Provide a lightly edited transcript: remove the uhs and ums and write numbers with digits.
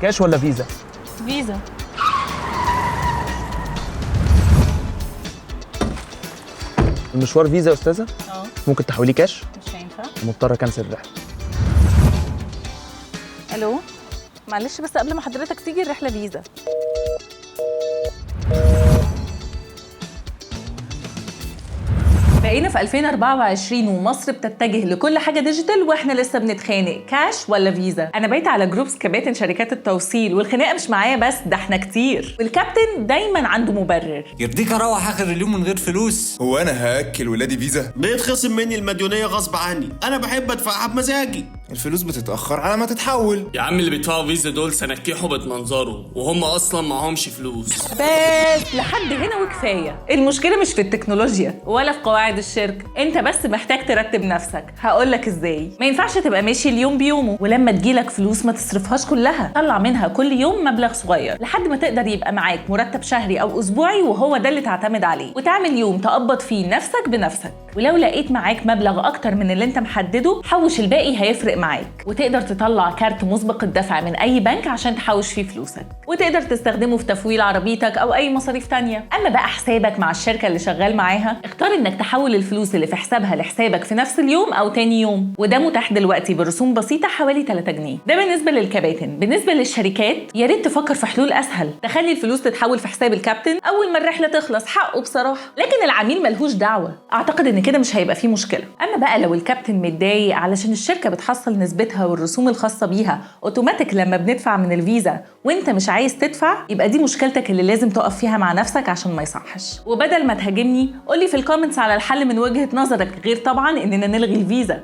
كاش ولا فيزا؟ فيزا. المشوار فيزا يا استاذه؟ ممكن تحوليه كاش؟ مش هينفع. مضطر اكنسل الرحله. الو، معلش بس قبل ما حضرتك تيجي الرحله فيزا. بقينا في 2024 ومصر بتتجه لكل حاجه ديجيتال واحنا لسه بنتخانق كاش ولا فيزا. انا بقيت على جروبس كباتن شركات التوصيل والخناقه مش معايا بس، ده احنا كتير، والكابتن دايما عنده مبرر. يرضيك اروح اخر اليوم من غير فلوس؟ هو انا هاكل ولادي فيزا؟ بيتخصم مني المديونيه غصب عني، انا بحب ادفعها بمزاجي. الفلوس بتتاخر على ما تتحول. يا عم اللي بيدفعوا فيزا دول سنكيحوا بتمنظروا وهم اصلا معهمش فلوس. بس لحد هنا وكفايه. المشكله مش في التكنولوجيا ولا في قواعد الشركه، انت بس محتاج ترتب نفسك. هقولك ازاي. ما ينفعش تبقى ماشي اليوم بيومه، ولما تجيلك فلوس ما تصرفهاش كلها، طلع منها كل يوم مبلغ صغير لحد ما تقدر يبقى معاك مرتب شهري او اسبوعي وهو ده اللي تعتمد عليه، وتعمل يوم تقبض فيه نفسك بنفسك. ولو لقيت معاك مبلغ اكتر من اللي انت محدده، حوش الباقي هيفرق معاك، وتقدر تطلع كارت مسبق الدفع من اي بنك عشان تحوش فيه فلوسك، وتقدر تستخدمه في تفويل عربيتك او اي مصاريف تانية. اما بقى حسابك مع الشركه اللي شغال معاها، اختار انك تحول الفلوس اللي في حسابها لحسابك في نفس اليوم او تاني يوم، وده متاح دلوقتي برسوم بسيطه حوالي 3 جنيه. ده بالنسبه للكباتن. بالنسبه للشركات، يا ريت تفكر في حلول اسهل، تخلي الفلوس تتحول في حساب الكابتن اول ما الرحله تخلص، حقه بصراحه، لكن العميل ملهوش دعوه. اعتقد ان كده مش هيبقى فيه مشكله. اما بقى لو الكابتن متضايق علشان الشركه بتحصل نسبتها والرسوم الخاصه بيها اوتوماتيك لما بندفع من الفيزا وانت مش عايز تدفع، يبقى دي مشكلتك اللي لازم تقف فيها مع نفسك عشان ما يصحش. وبدل ما تهاجمني، قولي في الكومنتس على الحل من وجهة نظرك، غير طبعا اننا نلغي الفيزا.